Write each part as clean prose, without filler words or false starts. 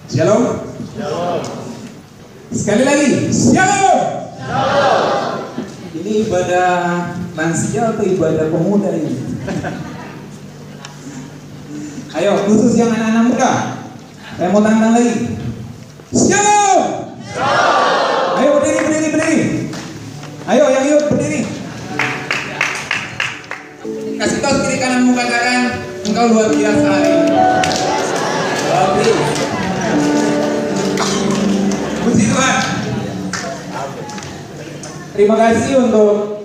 Shalom. Shalom. Sekali lagi, shalom. Shalom. Ini ibadah lansia atau ibadah pemuda ini? Ayo, khusus yang anak-anak muda, saya mau tantang lagi. Shalom. Shalom. Ayo berdiri. Ayo yang yuk berdiri. Kasih tahu kiri kananmu, katakan engkau luar biasa hari ini. Oke. Puji Tuhan. Terima kasih untuk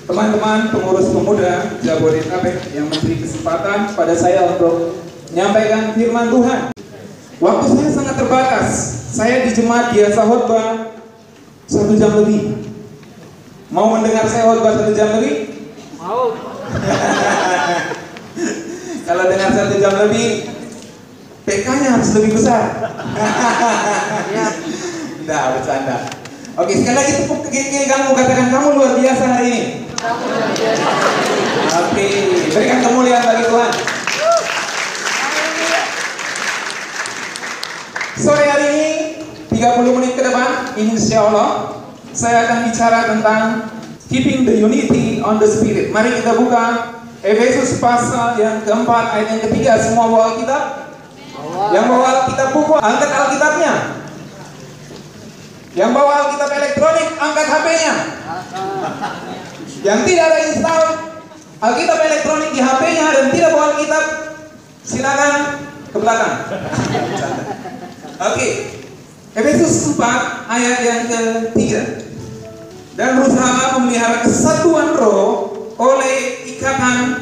teman-teman pengurus pemuda Jabodetabek yang memberi kesempatan pada saya untuk menyampaikan firman Tuhan. Waktu saya sangat terbatas. Saya di jemaat biasa khotbah 1 jam lebih. Mau mendengar saya khotbah 1 jam lebih? Mau. Kalau dengar 1 jam lebih, PK-nya harus lebih besar. Tidak, bercanda. Oke, sekali lagi tepuk kaki kamu, katakan kamu luar biasa hari ini. Oke, berikan kemuliaan bagi Tuhan. Sore hari ini 30 menit ke depan, insya Allah saya akan bicara tentang keeping the unity on the spirit. Mari kita buka Efesus pasal yang keempat ayat yang ketiga. Semua bawa Alkitab? Yang bawa Alkitab buku, angkat Alkitabnya. Yang bawa Alkitab elektronik, angkat HP-nya. Yang tidak ada install Alkitab elektronik di HP-nya dan tidak bawa Alkitab, silakan ke belakang. Oke. Efesus 4 ayat yang ketiga. Dan berusaha memelihara kesatuan roh oleh ikatan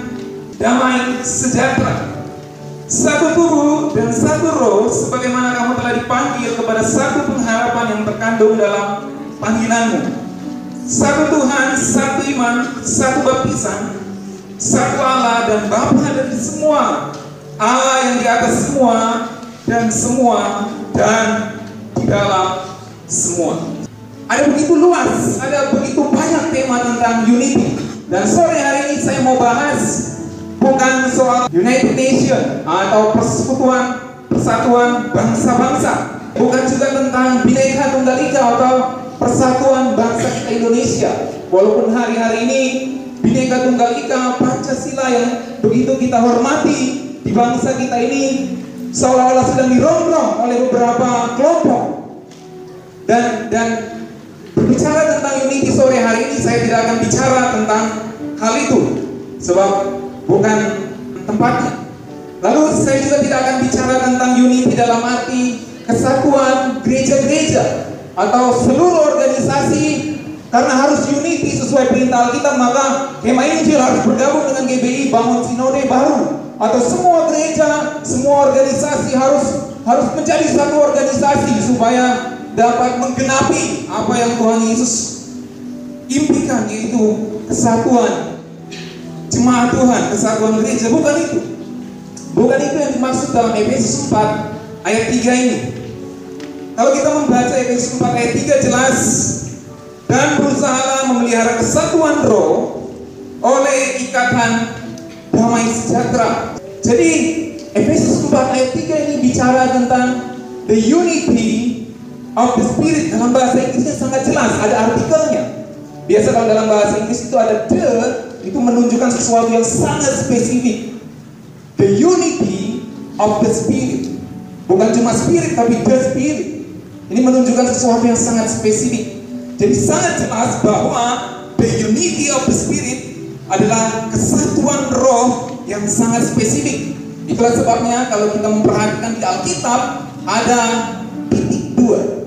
damai sejahtera. Satu tubuh dan satu roh, sebagaimana kamu telah dipanggil kepada satu pengharapan yang terkandung dalam panggilanmu. Satu Tuhan, satu iman, satu baptisan, satu Allah dan Bapa dari semua, Allah yang di atas semua dan semua dan di dalam semua. Ada begitu luas, ada begitu banyak tema tentang unity. Dan sore hari ini saya mau bahas bukan soal United Nation atau persatuan bangsa-bangsa, bukan juga tentang Bhinneka Tunggal Ika atau persatuan bangsa kita Indonesia. Walaupun hari-hari ini Bhinneka Tunggal Ika, Pancasila yang begitu kita hormati di bangsa kita ini seolah-olah sedang dirongrong oleh beberapa kelompok. Dan berbicara tentang unity sore hari ini, saya tidak akan bicara tentang hal itu sebab bukan tempatnya. Lalu saya juga tidak akan bicara tentang unity dalam arti kesatuan gereja-gereja atau seluruh organisasi, karena harus unity sesuai perintah Alkitab, maka Kemah Injil harus bergabung dengan GBI, bangun sinode baru, atau semua gereja, semua organisasi harus menjadi satu organisasi supaya dapat menggenapi apa yang Tuhan Yesus impikan, yaitu kesatuan jemaat Tuhan, kesatuan gereja. Bukan itu yang dimaksud dalam Efesus 4 ayat 3 ini. Kalau kita membaca Efesus 4 ayat 3 jelas, dan berusaha memelihara kesatuan roh oleh ikatan damai sejahtera. Jadi Efesus 4 ayat 3 ini bicara tentang the unity of the spirit. Dalam bahasa Inggrisnya sangat jelas, ada artikelnya. Biasa kalau dalam bahasa Inggris itu ada the, itu menunjukkan sesuatu yang sangat spesifik. The unity of the spirit. Bukan cuma spirit, tapi the spirit. Ini menunjukkan sesuatu yang sangat spesifik. Jadi sangat jelas bahwa the unity of the spirit adalah kesatuan roh yang sangat spesifik. Itulah sebabnya kalau kita memperhatikan di Alkitab ada titik 2.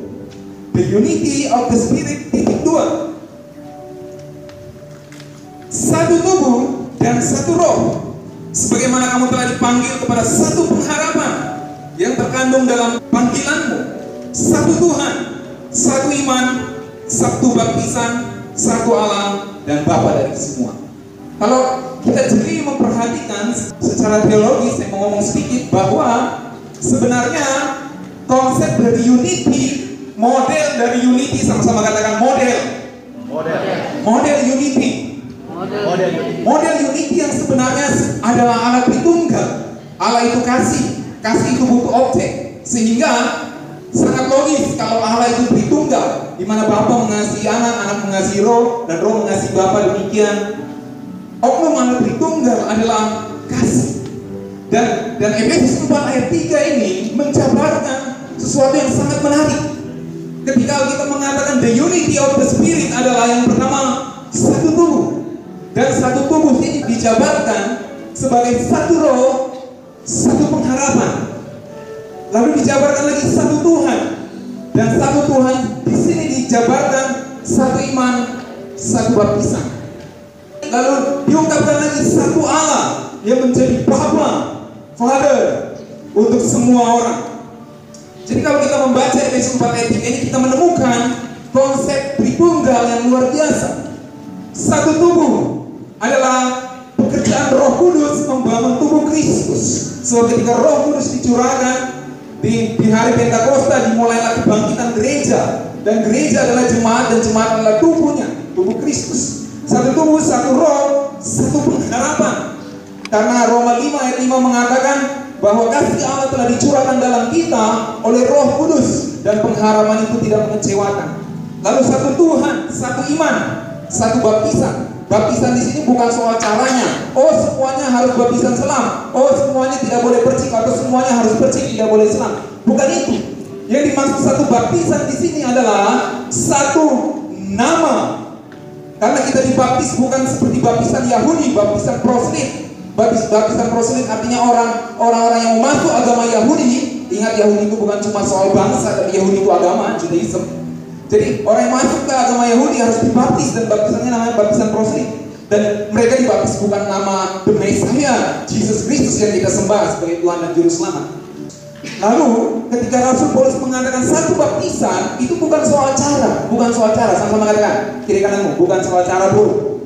The unity of the spirit, titik 2. Satu tubuh dan satu roh, sebagaimana kamu telah dipanggil kepada satu pengharapan yang terkandung dalam panggilanmu. Satu Tuhan, satu iman, satu baptisan, satu Allah dan Bapa dari semua. Kalau kita jeli memperhatikan secara teologis, saya mau ngomong sedikit bahwa sebenarnya konsep dari unity, model dari unity, sama-sama katakan model unity. Model unity yang sebenarnya adalah Allah Tritunggal. Allah itu kasih itu butuh objek. Sehingga sangat logis kalau Allah itu Tritunggal, di mana Bapa mengasihi anak, anak mengasihi Roh, dan Roh mengasihi Bapa. Demikian oknum Allah Tritunggal adalah kasih. Dan Efesus 4 ayat 3 ini menjabarkan sesuatu yang sangat menarik. Ketika kita mengatakan the unity of the Spirit adalah yang pertama satu tubuh. Dan satu tubuh ini dijabarkan sebagai satu roh, satu pengharapan. Lalu dijabarkan lagi satu Tuhan. Dan satu Tuhan di sini dijabarkan satu iman, satu baptisan. Lalu diungkapkan lagi satu Allah yang menjadi Bapa, Father untuk semua orang. Jadi kalau kita membaca Efesus 4 ayat 3 ini, kita menemukan konsep Tritunggal yang luar biasa. Satu tubuh adalah pekerjaan Roh Kudus membangun tubuh Kristus. So ketika Roh Kudus dicurahkan di hari Pentakosta, dimulailah kebangkitan gereja. Dan gereja adalah jemaat, dan jemaat adalah tubuhnya, tubuh Kristus. Satu tubuh, satu roh, satu pengharapan. Karena Roma 5 ayat 5 mengatakan bahwa kasih Allah telah dicurahkan dalam kita oleh Roh Kudus, dan pengharapan itu tidak mengecewakan. Lalu satu Tuhan, satu iman, satu baptisan. Baptisan di sini bukan soal caranya. Oh, semuanya harus baptisan selam. Oh, semuanya tidak boleh percik, atau semuanya harus percik, tidak boleh selam. Bukan itu. Yang dimaksud satu baptisan di sini adalah satu nama. Karena kita dibaptis bukan seperti baptisan Yahudi, baptisan proselyt. Baptisan proselyt artinya orang-orang yang masuk agama Yahudi. Ingat, Yahudi itu bukan cuma soal bangsa, tapi Yahudi itu agama, Judaism. Jadi orang yang masuk ke agama Yahudi harus dibaptis, dan baptisannya namanya baptisan proselyt. Dan mereka dibaptis bukan nama the Messiah, Jesus Kristus yang kita sembah sebagai Tuhan dan Juru Selamat. Lalu ketika Rasul Paulus mengatakan satu baptisan, itu bukan soal cara, bukan soal cara. Sama-sama katakan kiri kananmu, bukan soal cara bro.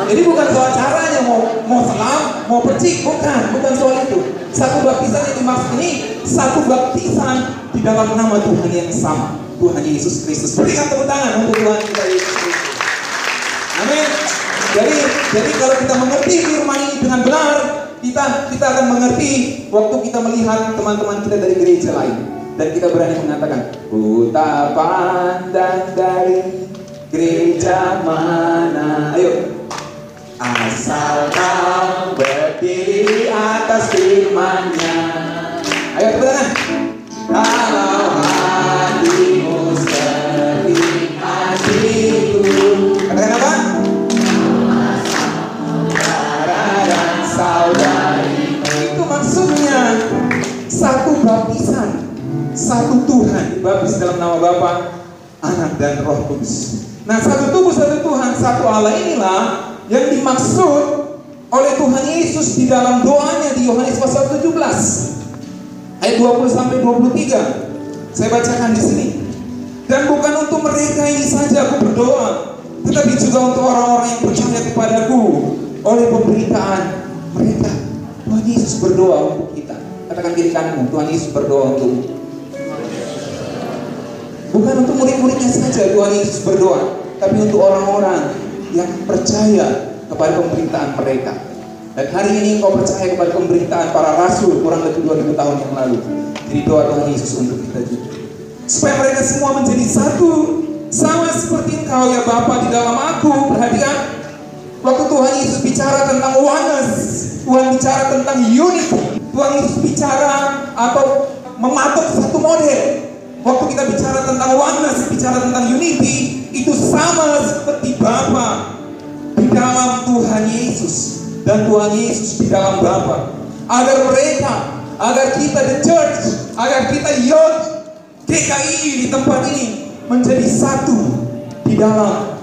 Jadi bukan soal caranya, mau selam, mau percik, bukan soal itu. Satu baptisan yang dimaksud ini satu baptisan di dalam nama Tuhan yang sama, Tuhan Yesus Kristus. Berikan tepuk tangan untuk Tuhan kita Yesus Kristus. Amin. Jadi kalau kita mengerti firman ini dengan benar, kita akan mengerti waktu kita melihat teman-teman kita dari gereja lain, dan kita berani mengatakan, ku tak pandang dari gereja mana, ayo, asal kau berdiri atas firman-Nya. Ayo tepuk tangan. Kalau hatimu seperti hatiku, katakan apa? Saudara dan saudari. Itu maksudnya satu baptisan, satu Tuhan dibaptis dalam nama Bapa, Anak dan Roh Kudus. Nah, satu tubuh, satu Tuhan, satu Allah inilah yang dimaksud oleh Tuhan Yesus di dalam doanya di Yohanes pasal 17 ayat 20-23. Saya bacakan di sini. Dan bukan untuk mereka ini saja aku berdoa, tetapi juga untuk orang-orang yang percaya kepadaku oleh pemberitaan mereka. Tuhan Yesus berdoa untuk kita. Katakan kiri kananmu, Tuhan Yesus berdoa untuk. Bukan untuk murid-muridnya saja Tuhan Yesus berdoa, tapi untuk orang-orang yang percaya kepada pemberitaan mereka. Dan hari ini engkau percaya kepada pemberitaan para rasul kurang lebih 2000 tahun yang lalu. Jadi doa Tuhan Yesus untuk kita juga, supaya mereka semua menjadi satu, sama seperti engkau ya Bapa di dalam aku. Perhatikan, waktu Tuhan Yesus bicara tentang oneness, Tuhan bicara tentang unity, Tuhan Yesus bicara atau mematok satu model. Waktu kita bicara tentang oneness, bicara tentang unity, itu sama seperti Bapa di dalam Tuhan Yesus dan Tuhan Yesus di dalam Bapa. Agar kita the church, agar kita youth GKI di tempat ini menjadi satu di dalam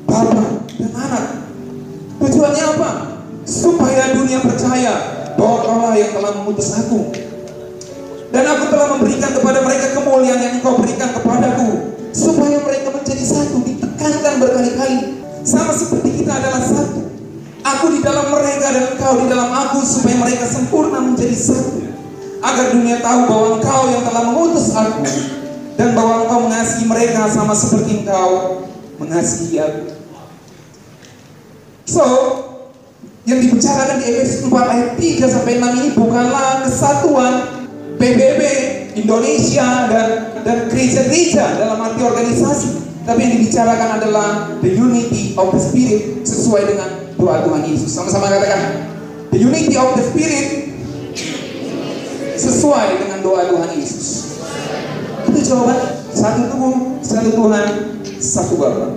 Bapa dan Anak. Tujuannya apa? Supaya dunia percaya bahwa Allah yang telah mengutus aku, dan aku telah memberikan kepada mereka kemuliaan yang engkau berikan kepadaku, supaya mereka menjadi satu. Ditekankan berkali-kali, sama seperti kita adalah satu. Aku di dalam mereka dan engkau di dalam aku, supaya mereka sempurna menjadi satu, agar dunia tahu bahwa engkau yang telah mengutus aku, dan bahwa engkau mengasihi mereka sama seperti engkau mengasihi aku. So, yang dibicarakan di Efesus 4 ayat 3-6 ini bukanlah kesatuan PBB Indonesia dan gereja-gereja dalam arti organisasi. Tapi yang dibicarakan adalah the unity of the Spirit sesuai dengan doa Tuhan Yesus. Sama-sama katakan, the unity of the Spirit sesuai dengan doa Tuhan Yesus. Itu jawaban. Satu tubuh, satu Tuhan, satu Bapa.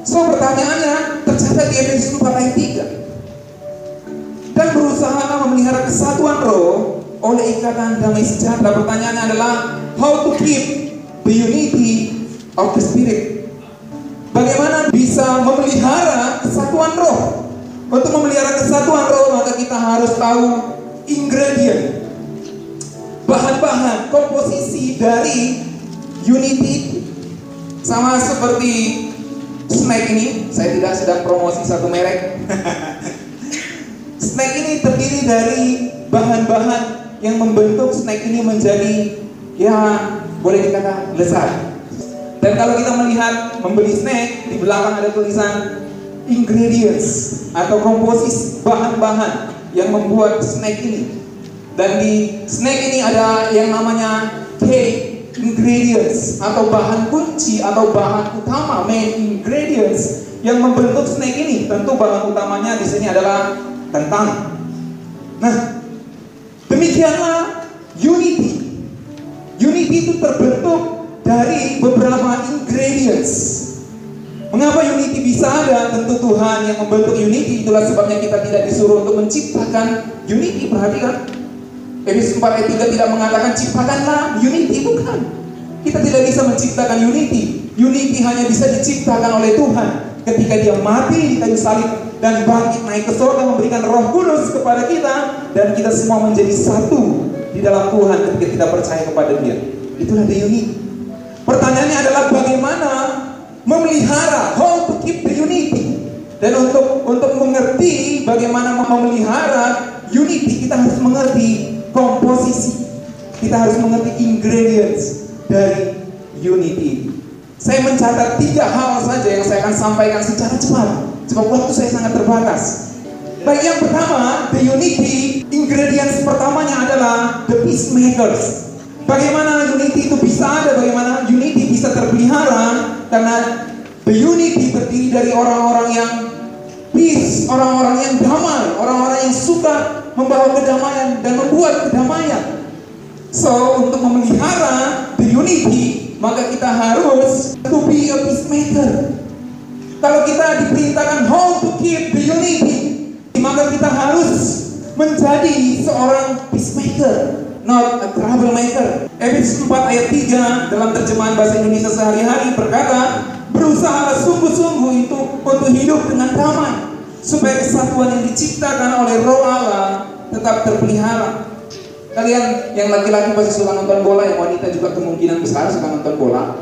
So pertanyaannya tercatat di Efesus 4 ayat 3. Dan berusaha memelihara kesatuan roh oleh ikatan damai sejahtera. Pertanyaannya adalah how to keep the unity of the Spirit. Bagaimana bisa memelihara kesatuan roh? Untuk memelihara kesatuan roh maka kita harus tahu ingredient, bahan-bahan, komposisi dari unity. Sama seperti snack ini, saya tidak sedang promosi satu merek. Snack ini terdiri dari bahan-bahan yang membentuk snack ini menjadi, ya boleh dikatakan lezat. Dan kalau kita melihat membeli snack, di belakang ada tulisan ingredients atau komposisi bahan-bahan yang membuat snack ini. Dan di snack ini ada yang namanya key ingredients atau bahan kunci atau bahan utama, main ingredients yang membentuk snack ini. Tentu bahan utamanya di sini adalah kentang. Nah, demikianlah unity. Unity itu terbentuk dari beberapa ingredients. Mengapa unity bisa ada? Tentu Tuhan yang membentuk unity. Itulah sebabnya kita tidak disuruh untuk menciptakan unity. Perhatikan, Efesus 4 ayat 3 tidak mengatakan ciptakanlah unity. Bukan. Kita tidak bisa menciptakan unity. Unity hanya bisa diciptakan oleh Tuhan ketika Dia mati di kayu salib dan bangkit naik ke surga, memberikan Roh Kudus kepada kita, dan kita semua menjadi satu di dalam Tuhan ketika kita percaya kepada Dia. Itulah the unity. Pertanyaannya adalah bagaimana memelihara, how to keep the unity. Dan untuk mengerti bagaimana memelihara unity, kita harus mengerti komposisi. Kita harus mengerti ingredients dari unity. Saya mencatat 3 hal saja yang saya akan sampaikan secara cepat, sebab waktu saya sangat terbatas. Baik, yang pertama, the unity, ingredients pertamanya adalah the peacemakers. Bagaimana unity itu bisa ada, bagaimana unity bisa terpelihara? Karena the unity terdiri dari orang-orang yang peace, orang-orang yang damai, orang-orang yang suka membawa kedamaian dan membuat kedamaian. So, untuk memelihara the unity, maka kita harus to be a peacemaker. Kalau kita diperintahkan how to keep the unity, maka kita harus menjadi seorang peacemaker, not a troublemaker. Efesus 4 ayat 3 dalam terjemahan bahasa Indonesia sehari-hari berkata, berusahalah sungguh-sungguh itu untuk hidup dengan damai, supaya kesatuan yang diciptakan oleh Roh Allah tetap terpelihara. Kalian yang laki-laki pasti suka nonton bola, yang wanita juga kemungkinan besar suka nonton bola.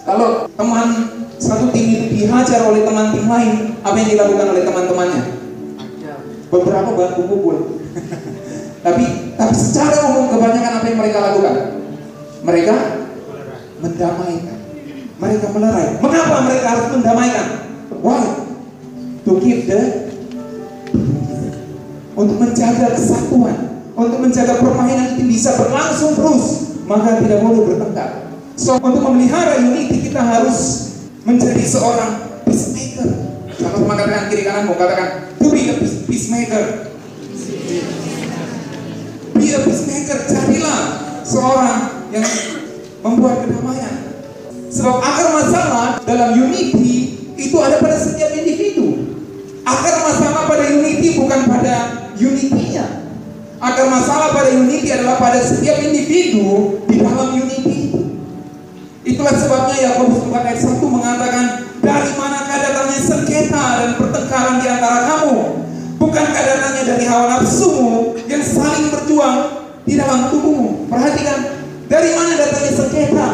Kalau teman satu tim itu dihajar oleh teman tim lain, apa yang dilakukan oleh teman-temannya? Beberapa baku pukul. tapi secara umum kebanyakan apa yang mereka lakukan? Mereka mendamaikan. Mereka melerai. Mengapa mereka harus mendamaikan? Why? To keep the, untuk menjaga kesatuan, untuk menjaga permainan itu bisa berlangsung terus, maka tidak boleh bertengkar. So, untuk memelihara unity kita harus menjadi seorang peacemaker. Sama-sama katakan kiri kanan, mau katakan to be a peacemaker. Be a peacemaker, jadilah seorang yang membuat kedamaian. Sebab akar masalah dalam unity itu ada pada setiap individu. Akar masalah pada unity bukan pada unity-nya. Akar masalah pada unity adalah pada setiap individu di dalam unity itu. Itulah sebabnya Yakobus 4 ayat 1 mengatakan, dari manakah datangnya sengketa dan pertengkaran di antara kamu? Bukankah datangnya dari hawa nafsumu yang saling berjuang di dalam tubuhmu? Perhatikan, dari mana datangnya sengketa?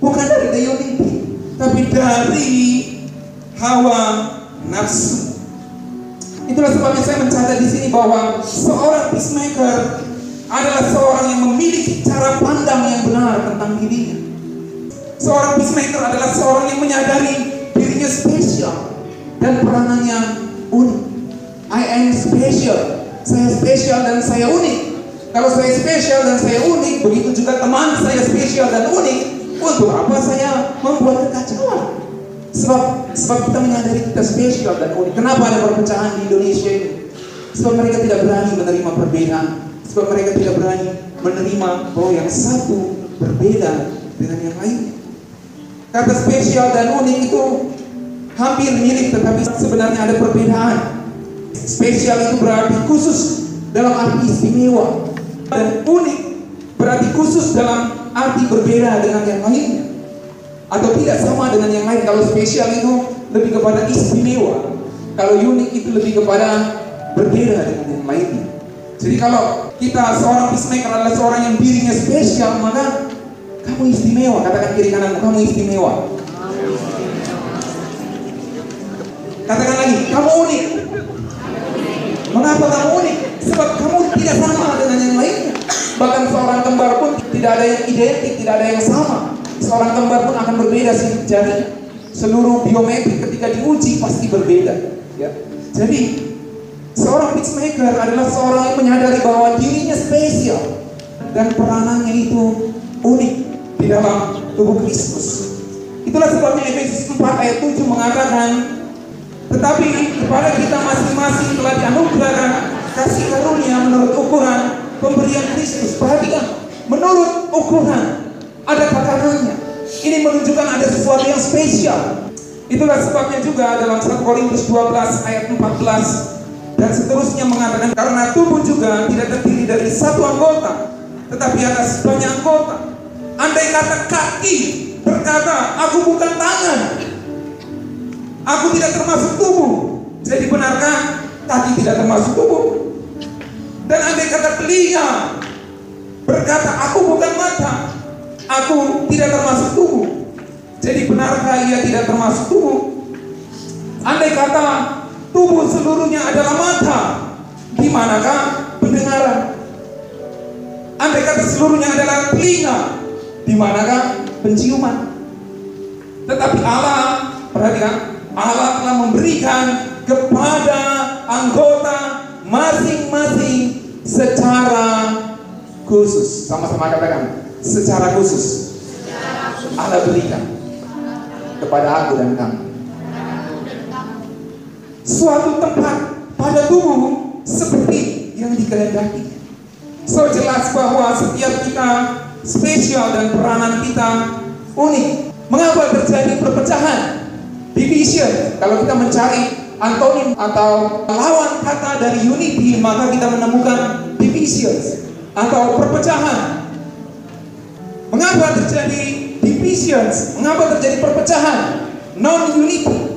Bukan dari the unity, tapi dari hawa nafsu. Itulah sebabnya saya mencatat di sini bahwa seorang peacemaker adalah seorang yang memiliki cara pandang yang benar tentang dirinya. Seorang peacemaker adalah seorang yang menyadari dirinya spesial dan peranannya unik. I am special. Saya spesial dan saya unik. Kalau saya spesial dan saya unik, begitu juga teman saya spesial dan unik, untuk apa saya membuat kekacauan? Sebab kita menyadari kita spesial dan unik. Kenapa ada perpecahan di Indonesia ini? Sebab mereka tidak berani menerima perbedaan. Sebab mereka tidak berani menerima bahwa yang satu berbeda dengan yang lain. Kata spesial dan unik itu hampir mirip, tetapi sebenarnya ada perbedaan. Spesial itu berarti khusus dalam arti istimewa, dan unik berarti khusus dalam arti berbeda dengan yang lainnya, atau tidak sama dengan yang lain. Kalau spesial itu lebih kepada istimewa, kalau unik itu lebih kepada berbeda dengan yang lainnya. Jadi kalau kita seorang peacemaker adalah seorang yang dirinya spesial, maka kamu istimewa. Katakan kiri kananmu, kamu istimewa. Katakan lagi, kamu unik. Mengapa kamu unik? Sebab kamu tidak sama dengan yang lainnya. Bahkan seorang kembar pun tidak ada yang identik, tidak ada yang sama. Seorang kembar pun akan berbeda sih. Jadi seluruh biometrik ketika diuji pasti berbeda. Ya. Jadi seorang peacemaker adalah seorang yang menyadari bahwa dirinya spesial dan peranannya itu unik di dalam tubuh Kristus. Itulah sebabnya Efesus 4 ayat 7 mengatakan, tetapi kepada kita masing-masing telah dianugerahkan kasih karunia menurut ukuran pemberian Kristus. Perhatikan, menurut ukuran, ada takarannya. Ini menunjukkan ada sesuatu yang spesial. Itulah sebabnya juga dalam 1 Korintus 12 ayat 14 dan seterusnya mengatakan, karena tubuh juga tidak terdiri dari satu anggota, tetapi atas banyak anggota. Andai kata kaki berkata, aku bukan tangan, aku tidak termasuk tubuh, jadi benarkah kaki tidak termasuk tubuh? Dan andai kata telinga berkata, aku bukan mata, aku tidak termasuk tubuh, jadi benarkah ia tidak termasuk tubuh? Andai kata tubuh seluruhnya adalah mata, di manakah pendengaran? Andai kata seluruhnya adalah telinga, di manakah penciuman? Tetapi Allah, perhatikan, Allah telah memberikan kepada anggota masing-masing secara khusus. Sama-sama katakan, secara khusus. Allah berikan kepada aku dan kamu suatu tempat pada tubuh seperti yang dikehendaki. So jelas bahwa setiap kita spesial dan peranan kita unik. Mengapa terjadi perpecahan? Division. Kalau kita mencari antonim atau lawan kata dari unity, maka kita menemukan divisions atau perpecahan. Mengapa terjadi divisions? Mengapa terjadi perpecahan? Non-unity.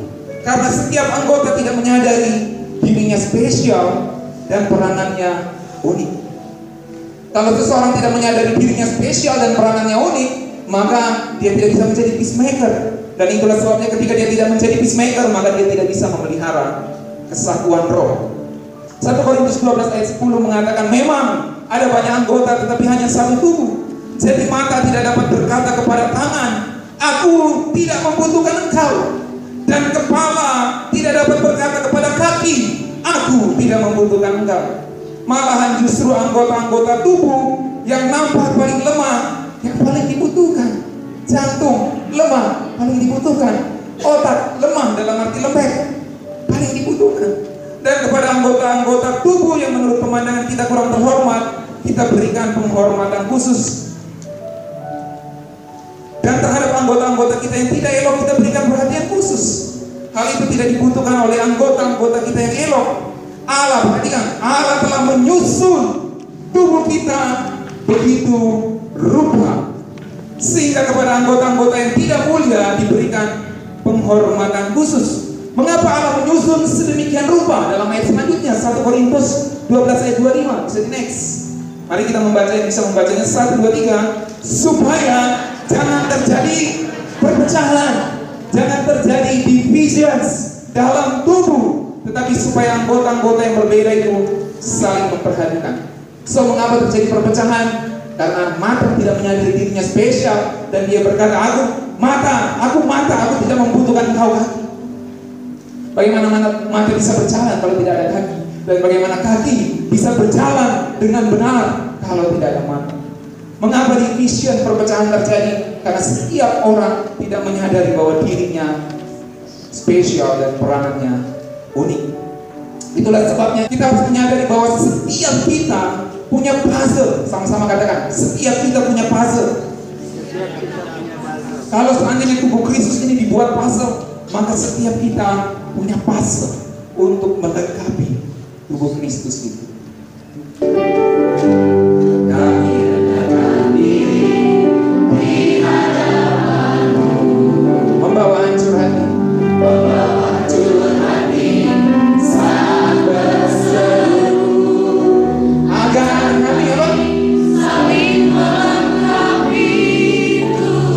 Karena setiap anggota tidak menyadari dirinya spesial dan peranannya unik. Kalau seseorang tidak menyadari dirinya spesial dan peranannya unik, maka dia tidak bisa menjadi peacemaker. Dan itulah sebabnya ketika dia tidak menjadi peacemaker, maka dia tidak bisa memelihara kesatuan roh. 1 Korintus 12 ayat 10 mengatakan, memang ada banyak anggota tetapi hanya satu tubuh. Jadi mata tidak dapat berkata kepada tangan, aku tidak membutuhkan engkau. Dan kepala tidak dapat berkata kepada kaki, aku tidak membutuhkan engkau. Malahan justru anggota-anggota tubuh yang nampak paling lemah yang paling dibutuhkan. Jantung lemah paling dibutuhkan. Otak lemah dalam arti lembek paling dibutuhkan. Dan kepada anggota-anggota tubuh yang menurut pemandangan kita kurang terhormat, kita berikan penghormatan khusus. Dan terhadap anggota-anggota kita yang tidak elok, kita berikan perhatian khusus. Hal itu tidak dibutuhkan oleh anggota-anggota kita yang elok. Allah, perhatikan, Allah telah menyusun tubuh kita begitu rupa, sehingga kepada anggota-anggota yang tidak mulia diberikan penghormatan khusus. Mengapa Allah menyusun sedemikian rupa? Dalam ayat selanjutnya 1 Korintus 12 ayat 25. Bisa di next. Mari kita membaca, yang bisa membacanya 1, 2, 3. Supaya jangan terjadi perpecahan, jangan terjadi divisions dalam tubuh, tetapi supaya anggota-anggota yang berbeda itu saling memperhatikan. So mengapa terjadi perpecahan? Karena mata tidak menyadari dirinya spesial dan dia berkata, aku mata, aku tidak membutuhkan engkau kaki. Bagaimana mata bisa berjalan kalau tidak ada kaki? Dan bagaimana kaki bisa berjalan dengan benar kalau tidak ada mana. Mengapa division perpecahan terjadi? Karena setiap orang tidak menyadari bahwa dirinya spesial dan peranannya unik. Itulah sebabnya kita harus menyadari bahwa setiap kita punya puzzle. Sama-sama katakan, setiap kita punya puzzle. Kalau seandainya tubuh Kristus ini dibuat puzzle, maka setiap kita punya puzzle untuk melengkapi tubuh Kristus itu. Membawa hancur hati, saat berseru, agar kami apa? Saling melengkapi.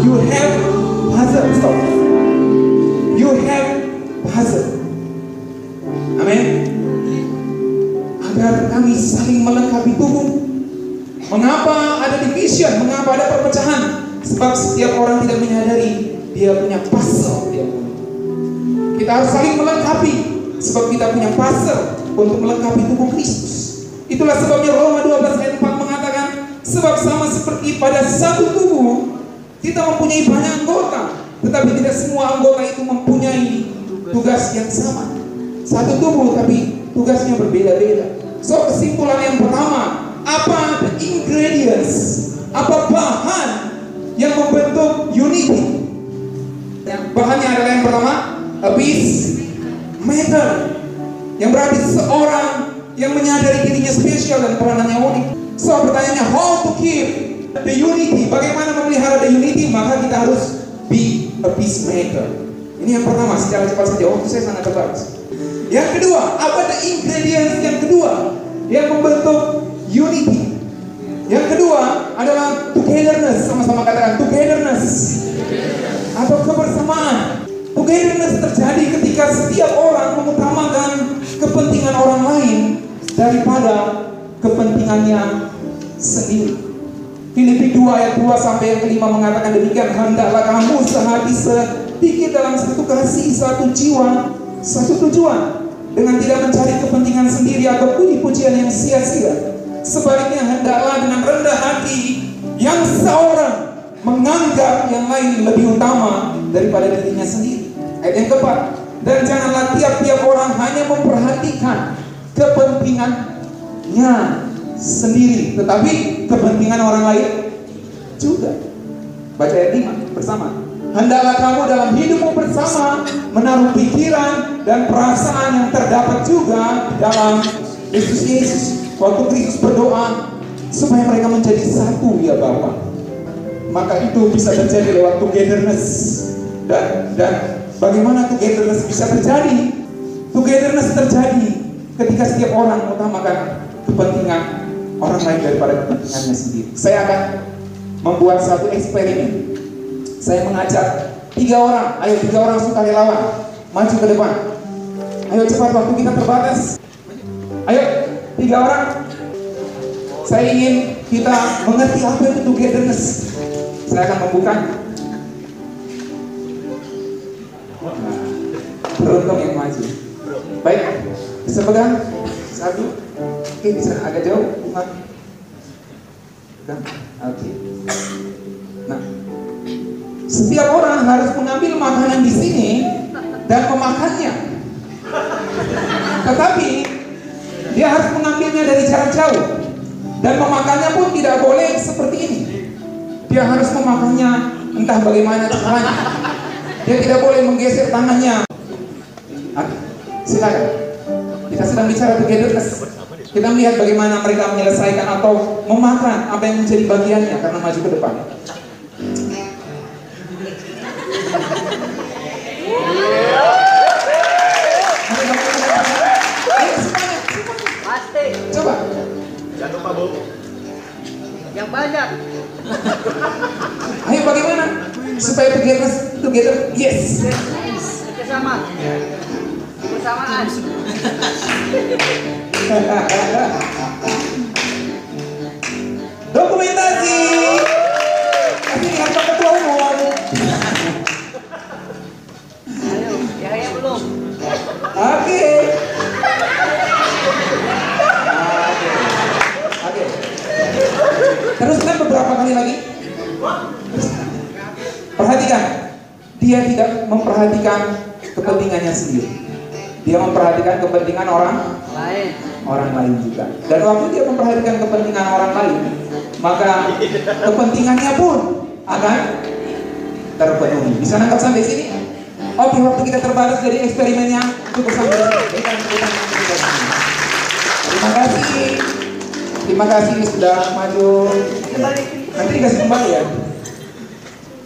You have puzzle, stop. You have puzzle. Amin. Agar kami saling melengkapi tubuh. Mengapa ada division? Mengapa ada perpecahan? Sebab setiap orang tidak menyadari dia punya puzzle. Kita harus saling melengkapi, sebab kita punya puzzle untuk melengkapi tubuh Kristus. Itulah sebabnya Roma 12 ayat 4 mengatakan, sebab sama seperti pada satu tubuh kita mempunyai banyak anggota, tetapi tidak semua anggota itu mempunyai tugas yang sama. Satu tubuh tapi tugasnya berbeda-beda. So kesimpulan yang pertama, apa the ingredients, apa bahan yang membentuk unity? Bahannya adalah yang pertama, a peace maker, yang berarti seorang yang menyadari dirinya spesial dan peranannya unik. So pertanyaannya, how to keep the unity? Bagaimana memelihara the unity? Maka kita harus be a peacemaker. Ini yang pertama, secara cepat saja. Waktu saya sangat terbatas. Yang kedua, apa the ingredients yang kedua yang membentuk unity? Yang kedua adalah togetherness. Sama-sama katakan togetherness atau kebersamaan. Togetherness terjadi ketika setiap orang mengutamakan kepentingan orang lain daripada kepentingannya sendiri. Filipi 2 ayat 2 sampai yang kelima mengatakan demikian, hendaklah kamu sehati sedikit dalam satu kasih, satu jiwa, satu tujuan, dengan tidak mencari kepentingan sendiri atau puji-pujian yang sia-sia. Sebaliknya hendaklah dengan rendah hati yang seorang menganggap yang lain lebih utama daripada dirinya sendiri. Ayat yang keempat, dan janganlah tiap-tiap orang hanya memperhatikan kepentingannya sendiri, tetapi kepentingan orang lain juga. Baca ayat 5 bersama. Hendaklah kamu dalam hidupmu bersama menaruh pikiran dan perasaan yang terdapat juga dalam Kristus Yesus. Waktu Kristus berdoa supaya mereka menjadi satu, ya Bapa, maka itu bisa terjadi lewat togetherness. Dan bagaimana togetherness bisa terjadi? Togetherness terjadi ketika setiap orang mengutamakan kepentingan orang lain daripada kepentingannya sendiri. Saya akan membuat satu eksperimen. Saya mengajak 3 orang, ayo 3 orang sukarelawan maju ke depan. Ayo cepat, waktu kita terbatas. Ayo 3 orang. Saya ingin kita mengerti apa itu togetherness. Saya akan membuka. Beruntung yang maju. Baik, bisa pegang? 1. Oke, bisa agak jauh. Bukan. Oke. Nah, setiap orang harus mengambil makanan di sini dan memakannya. Tetapi dia harus mengambilnya dari jarak jauh. Dan memakannya pun tidak boleh seperti ini. Dia harus memakannya entah bagaimana caranya. Dia tidak boleh menggeser tangannya. Silakan. Kita sedang bicara togetherness. Kita melihat bagaimana mereka menyelesaikan atau memakan apa yang menjadi bagiannya karena maju ke depan. Coba. Jangan lupa, Bu. Yang banyak. Ayo bagaimana supaya together? Yes. Bersama. Bersamaan. Dokumentasi. Kasih lihat Pak Ketua Umum. Ayo, ya belum. Oke. Teruskan beberapa kali lagi. Perhatikan, dia tidak memperhatikan kepentingannya sendiri. Dia memperhatikan kepentingan orang lain juga. Dan waktu dia memperhatikan kepentingan orang lain, maka kepentingannya pun akan terpenuhi. Bisa nangkap sampai sini? Oke, waktu kita terbatas dari eksperimennya cukup sampai sini. Terima kasih sudah maju. Nanti dikasih kembali ya.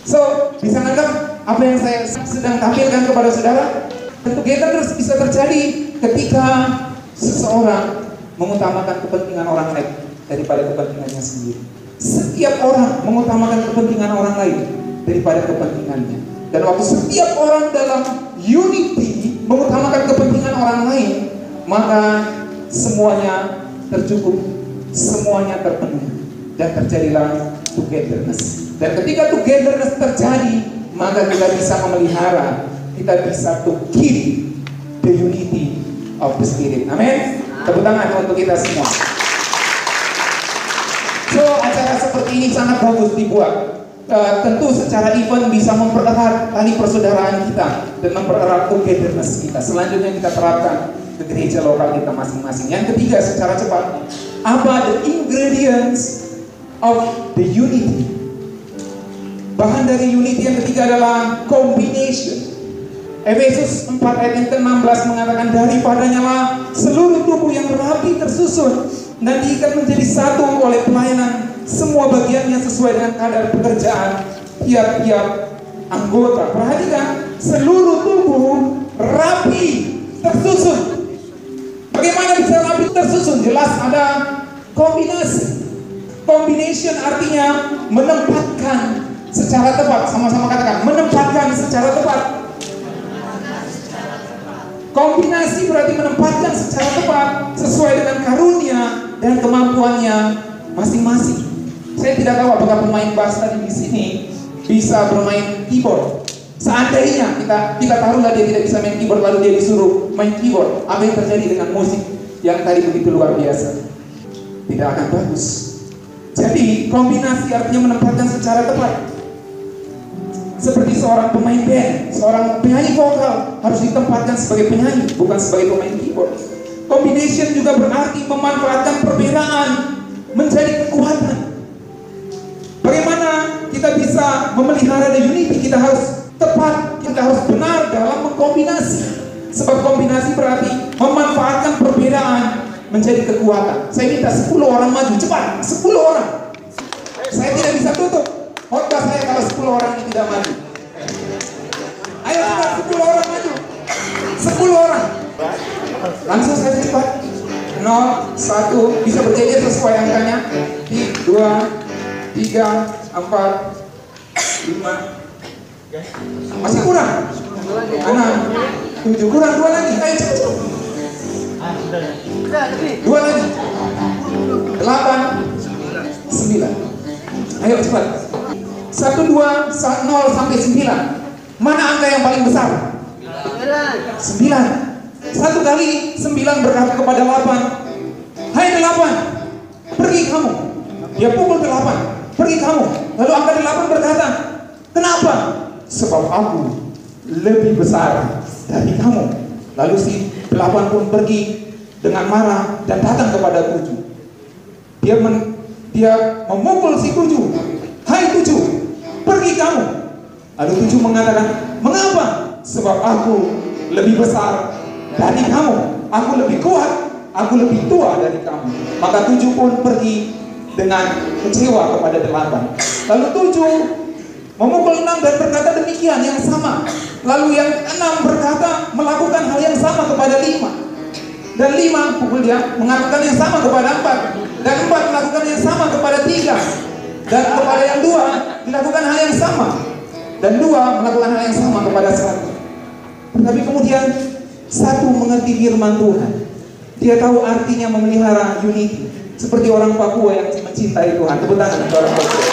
So, bisa nangkap apa yang saya sedang tampilkan kepada saudara? Tentu terus bisa terjadi ketika seseorang mengutamakan kepentingan orang lain daripada kepentingannya sendiri. Setiap orang mengutamakan kepentingan orang lain daripada kepentingannya. Dan waktu setiap orang dalam unity mengutamakan kepentingan orang lain, maka semuanya tercukup, semuanya terpenuhi, dan terjadilah togetherness. Dan ketika togetherness terjadi, maka kita bisa memelihara, kita bisa to keep the unity of the spirit. Amin. Tepuk tangan untuk kita semua. So, acara seperti ini sangat bagus dibuat. Tentu secara event bisa mempererat tali persaudaraan kita dan mempererat togetherness kita. Selanjutnya kita terapkan ke gereja lokal kita masing-masing. Yang ketiga, secara cepat, apa the ingredients of the unity? Bahan dari unity yang ketiga adalah combination. Efesus 4 ayat yang ke-16 mengatakan, daripadanya lah seluruh tubuh yang rapi tersusun dan diikat menjadi satu oleh pelayanan semua bagiannya sesuai dengan kadar pekerjaan tiap-tiap anggota. Perhatikan, seluruh tubuh rapi tersusun. Bagaimana bisa rapi tersusun? Jelas ada kombinasi. Combination artinya menempatkan secara tepat. Sama-sama katakan, menempatkan secara tepat. Kombinasi berarti menempatkan secara tepat sesuai dengan karunia dan kemampuannya masing-masing. Saya tidak tahu apakah pemain bass tadi di sini bisa bermain keyboard. Seandainya kita taruhlah dia tidak bisa main keyboard lalu dia disuruh main keyboard, apa yang terjadi dengan musik yang tadi begitu luar biasa? Tidak akan bagus. Jadi kombinasi artinya menempatkan secara tepat. Seperti seorang pemain band, seorang penyanyi vokal harus ditempatkan sebagai penyanyi, bukan sebagai pemain keyboard. Combination juga berarti memanfaatkan perbedaan menjadi kekuatan. Bagaimana kita bisa memelihara the unity? Kita harus tepat, kita harus benar dalam mengkombinasi. Sebab kombinasi berarti memanfaatkan perbedaan menjadi kekuatan. Saya minta 10 orang maju, cepat, 10 orang. Saya tidak bisa tutup khotbah saya kalau 10 orang ini tidak maju. Ayo cepat, 10 orang maju. 10 orang. Langsung saja cepat. 0, 1, bisa berjejer sesuai angkanya. 2, 3, 4, 5. Masih kurang. 6, 7, kurang 2 lagi. Ayo cepat. 2 lagi. 8, 9. Ayo cepat. 1, 2, 0 sampai 9. Mana angka yang paling besar? 9. Satu kali 9 berkata kepada 8, hai 8, pergi kamu. Dia pukul 8, pergi kamu. Lalu angka 8 berkata, kenapa? Sebab aku lebih besar dari kamu. Lalu si 8 pun pergi dengan marah dan datang kepada 7. Dia memukul si 7, hai 7, pergi kamu. Lalu 7 mengatakan, mengapa? Sebab aku lebih besar dari kamu, aku lebih kuat, aku lebih tua dari kamu. Maka 7 pun pergi dengan kecewa kepada 8. Lalu 7 memukul 6 dan berkata demikian yang sama. Lalu yang 6 berkata melakukan hal yang sama kepada 5. Dan 5 pukul dia melakukan yang sama kepada 4. Dan 4 melakukan yang sama kepada 3. Dan kepada yang 2 dilakukan hal yang sama. Dan 2 melakukan hal yang sama kepada 1. Tetapi kemudian 1 mengerti firman Tuhan. Dia tahu artinya memelihara unity. Seperti orang Papua yang mencintai Tuhan. Tepuk tangan untuk orang Papua.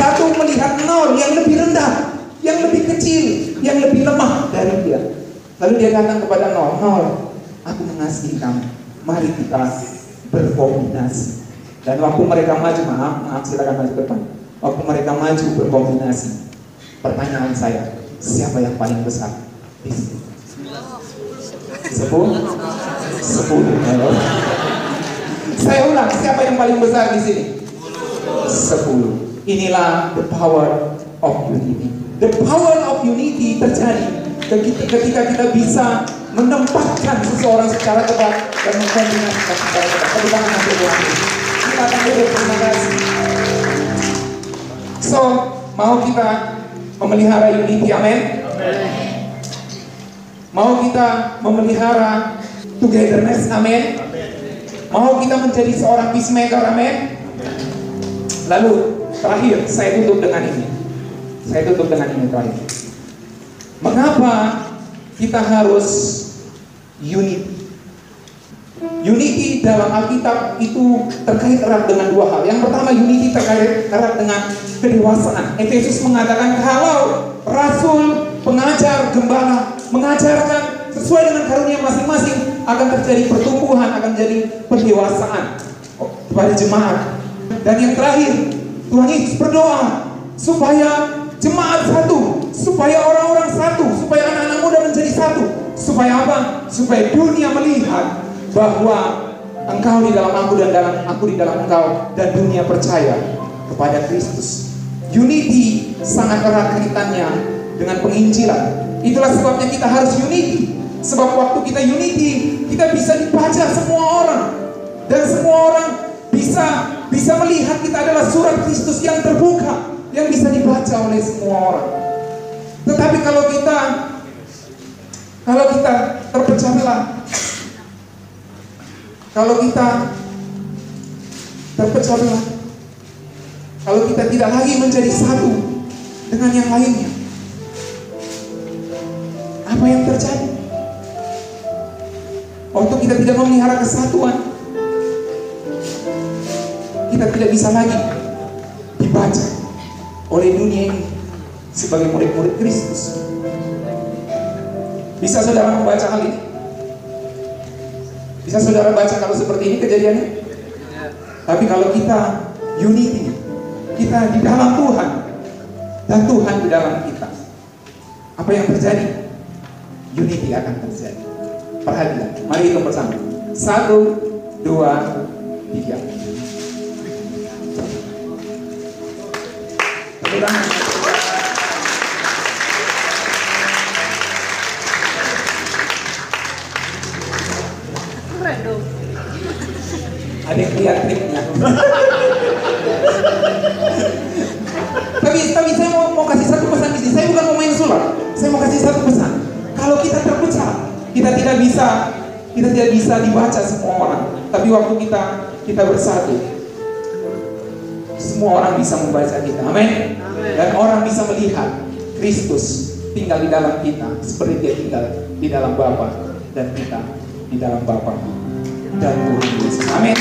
1 melihat 0 yang lebih rendah, yang lebih kecil, yang lebih lemah dari dia. Lalu dia datang kepada 0, aku mengasihi kamu. Mari kita berkombinasi. Dan waktu mereka maju, maaf silakan maju ke depan. Waktu mereka maju berkombinasi, pertanyaan saya, siapa yang paling besar di sini? 10? Saya ulang, siapa yang paling besar di sini? 10. Inilah the power of unity. The power of unity terjadi ketika kita bisa menempatkan seseorang secara tepat dan mengkombinasikan secara tepat. Terima kasih Tuhan. Kita akan duduk, terima kasih. So, mau kita memelihara unity, amin? Mau kita memelihara togetherness, amin? Mau kita menjadi seorang peacemaker, amin? Lalu, terakhir, saya tutup dengan ini. Terakhir. Mengapa kita harus unity? Unity dalam Alkitab itu terkait erat dengan dua hal. Yang pertama, unity terkait erat dengan kedewasaan. Efesus mengatakan kalau rasul, pengajar, gembala mengajarkan sesuai dengan karunia masing-masing, akan terjadi pertumbuhan, akan jadi pendewasaan kepada jemaat. Dan yang terakhir, Tuhan Yesus berdoa supaya jemaat satu, supaya orang-orang satu, supaya anak-anak muda menjadi satu. Supaya apa? Supaya dunia melihat bahwa engkau di dalam aku dan aku di dalam engkau, dan dunia percaya kepada Kristus. Unity sangat erat kaitannya dengan penginjilan. Itulah sebabnya kita harus unity. Sebab waktu kita unity, kita bisa dibaca semua orang, dan semua orang bisa melihat kita adalah surat Kristus yang terbuka, yang bisa dibaca oleh semua orang. Tetapi kalau kita terpecah belah, kalau kita tidak lagi menjadi satu dengan yang lainnya, apa yang terjadi? Waktu kita tidak memelihara kesatuan, kita tidak bisa lagi dibaca oleh dunia ini sebagai murid-murid Kristus. Bisa saudara membaca hal ini? Bisa saudara baca kalau seperti ini kejadiannya? Tapi kalau kita unity, kita di dalam Tuhan dan Tuhan di dalam kita, apa yang terjadi? Unity akan terjadi. Perhatikan, mari kita bersama. 1, 2, 3. Tepuk tangan. Ada yang lihat triknya. Tapi saya mau kasih satu pesan di sini. Saya bukan mau main sulap. Saya mau kasih satu pesan. Kalau kita terpecah, kita tidak bisa dibaca semua orang. Tapi waktu kita bersatu, semua orang bisa membaca kita. Amin. Dan orang bisa melihat Kristus tinggal di dalam kita, seperti Dia tinggal di dalam Bapa, dan kita di dalam Bapa dan Tuhan Yesus. Amin.